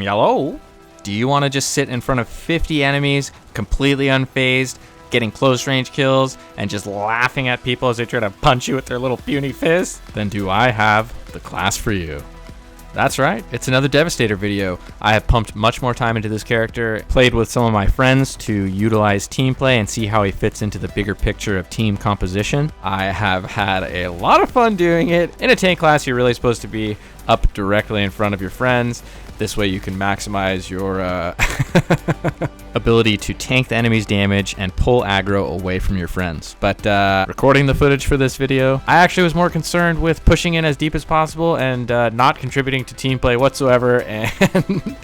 Yellow. Do you want to just sit in front of 50 enemies, completely unfazed, getting close range kills, and just laughing at people as they try to punch you with their little puny fists? Then do I have the class for you. That's right, it's another Devastator video. I have pumped much more time into this character, played with some of my friends to utilize team play and see how he fits into the bigger picture of team composition. I have had a lot of fun doing it. In a tank class, you're really supposed to be up directly in front of your friends. This way you can maximize your ability to tank the enemy's damage and pull aggro away from your friends. But recording the footage for this video, I actually was more concerned with pushing in as deep as possible and not contributing to team play whatsoever and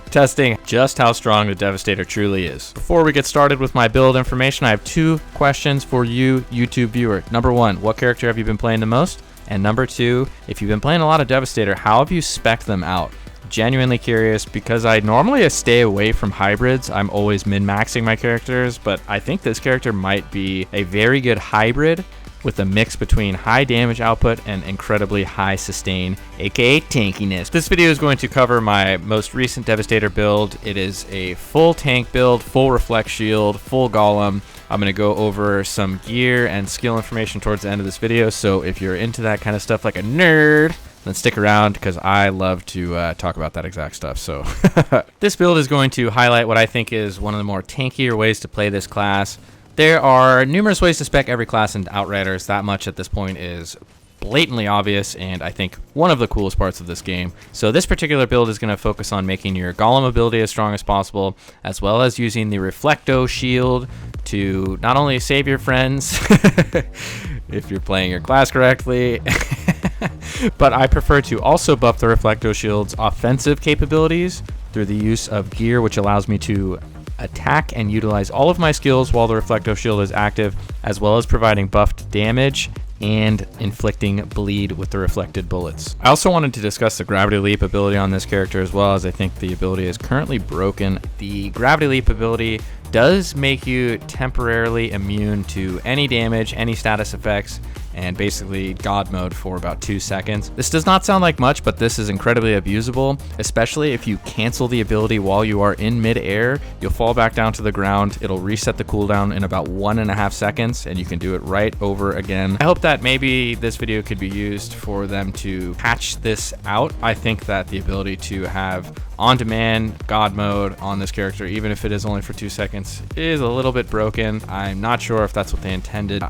testing just how strong the Devastator truly is. Before we get started with my build information, I have 2 questions for you, YouTube viewer. Number 1, what character have you been playing the most? And number 2, if you've been playing a lot of Devastator, how have you spec'd them out? Genuinely curious, because I normally stay away from hybrids. I'm always min-maxing my characters, but I think this character might be a very good hybrid with a mix between high damage output and incredibly high sustain, aka tankiness. This video is going to cover my most recent Devastator build. It is a full tank build, full reflect shield, full golem. I'm going to go over some gear and skill information towards the end of this video, so if you're into that kind of stuff like a nerd, then stick around, because I love to talk about that exact stuff. So this build is going to highlight what I think is one of the more tankier ways to play this class. There are numerous ways to spec every class in Outriders. That much at this point is blatantly obvious, and I think one of the coolest parts of this game. So this particular build is going to focus on making your Golem ability as strong as possible, as well as using the Reflecto shield to not only save your friends if you're playing your class correctly, but I prefer to also buff the Reflecto shield's offensive capabilities through the use of gear, which allows me to attack and utilize all of my skills while the Reflecto shield is active, as well as providing buffed damage and inflicting bleed with the reflected bullets. I also wanted to discuss the Gravity Leap ability on this character, as well as I think the ability is currently broken. The Gravity Leap ability does make you temporarily immune to any damage, any status effects, and basically God mode for about 2 seconds. This does not sound like much, but this is incredibly abusable, especially if you cancel the ability while you are in mid-air. You'll fall back down to the ground. It'll reset the cooldown in about 1.5 seconds, and you can do it right over again. I hope that maybe this video could be used for them to patch this out. I think that the ability to have on-demand God mode on this character, even if it is only for 2 seconds, is a little bit broken. I'm not sure if that's what they intended.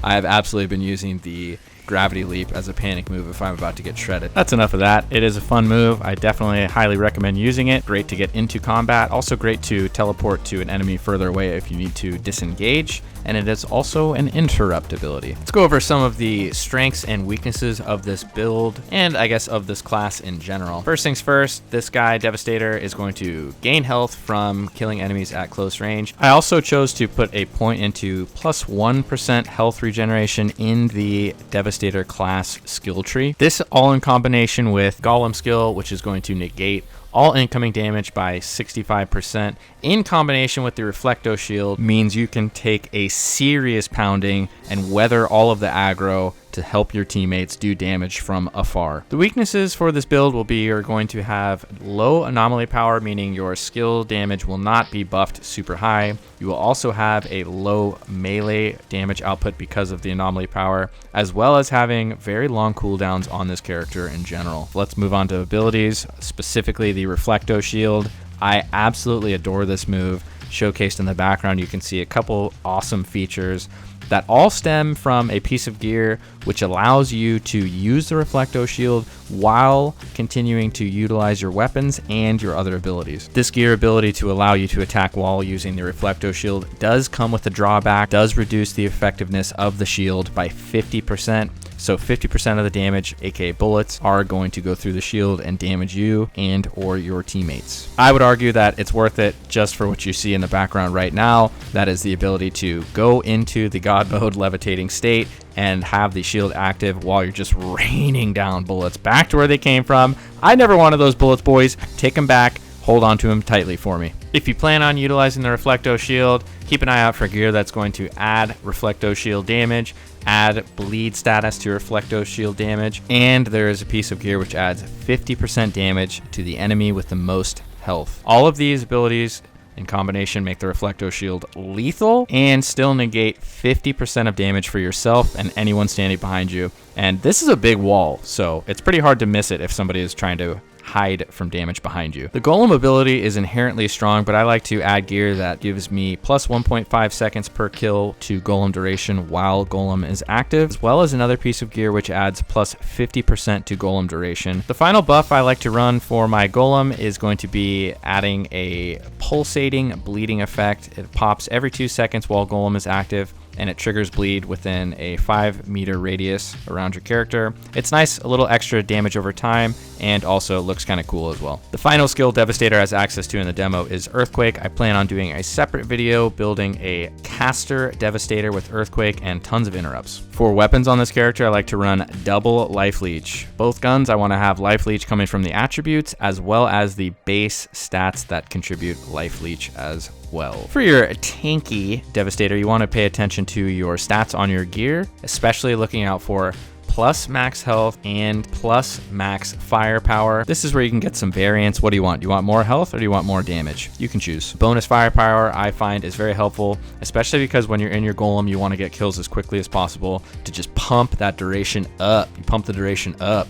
I have absolutely been using the Gravity Leap as a panic move if I'm about to get shredded. That's enough of that. It is a fun move. I definitely highly recommend using it. Great to get into combat. Also great to teleport to an enemy further away if you need to disengage. And it is also an interrupt ability. Let's go over some of the strengths and weaknesses of this build, and I guess of this class in general. First things first, this guy, Devastator, is going to gain health from killing enemies at close range. I also chose to put a point into plus 1% health regeneration in the Devastator class skill tree. This all in combination with Golem skill, which is going to negate all incoming damage by 65%, in combination with the Reflecto shield, means you can take a serious pounding and weather all of the aggro to help your teammates do damage from afar. The weaknesses for this build will be you're going to have low anomaly power, meaning your skill damage will not be buffed super high. You will also have a low melee damage output because of the anomaly power, as well as having very long cooldowns on this character in general. Let's move on to abilities, specifically the Reflecto shield. I absolutely adore this move. Showcased in the background, you can see a couple awesome features that all stem from a piece of gear which allows you to use the Reflecto shield while continuing to utilize your weapons and your other abilities. This gear ability to allow you to attack while using the Reflecto shield does come with a drawback, does reduce the effectiveness of the shield by 50%. So 50% of the damage, aka bullets, are going to go through the shield and damage you and or your teammates. I would argue that it's worth it just for what you see in the background right now. That is the ability to go into the God mode levitating state and have the shield active while you're just raining down bullets back to where they came from. I never wanted those bullets, boys. Take them back. Hold on to them tightly for me. If you plan on utilizing the Reflecto shield, keep an eye out for gear that's going to add Reflecto shield damage. add bleed status to Reflecto shield damage, and there is a piece of gear which adds 50% damage to the enemy with the most health. All of these abilities in combination make the Reflecto shield lethal and still negate 50% of damage for yourself and anyone standing behind you. And this is a big wall, so it's pretty hard to miss it if somebody is trying to hide from damage behind you. The Golem ability is inherently strong, but I like to add gear that gives me plus 1.5 seconds per kill to Golem duration while Golem is active, as well as another piece of gear which adds plus 50% to Golem duration. The final buff I like to run for my Golem is going to be adding a pulsating bleeding effect. It pops every 2 seconds while Golem is active, and it triggers bleed within a 5-meter radius around your character. It's nice, a little extra damage over time, and also looks kind of cool as well. The final skill Devastator has access to in the demo is Earthquake. I plan on doing a separate video building a caster Devastator with Earthquake and tons of interrupts. For weapons on this character, I like to run double Life Leech. Both guns, I want to have Life Leech coming from the attributes as well as the base stats that contribute Life Leech as well. For your tanky Devastator, you want to pay attention to your stats on your gear, especially looking out for plus max health and plus max firepower. This is where you can get some variance. What do you want? Do you want more health or do you want more damage? You can choose. Bonus firepower I find is very helpful, especially because when you're in your Golem, you want to get kills as quickly as possible to just pump that duration up. You pump the duration up.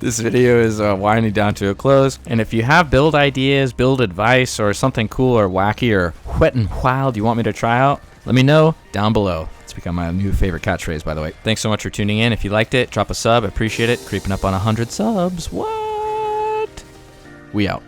This video is winding down to a close, and if you have build ideas, build advice, or something cool or wacky or wet and wild you want me to try out, let me know down below. It's become my new favorite catchphrase, by the way. Thanks so much for tuning in. If you liked it, drop a sub. I appreciate it. Creeping up on 100 subs. What? We out.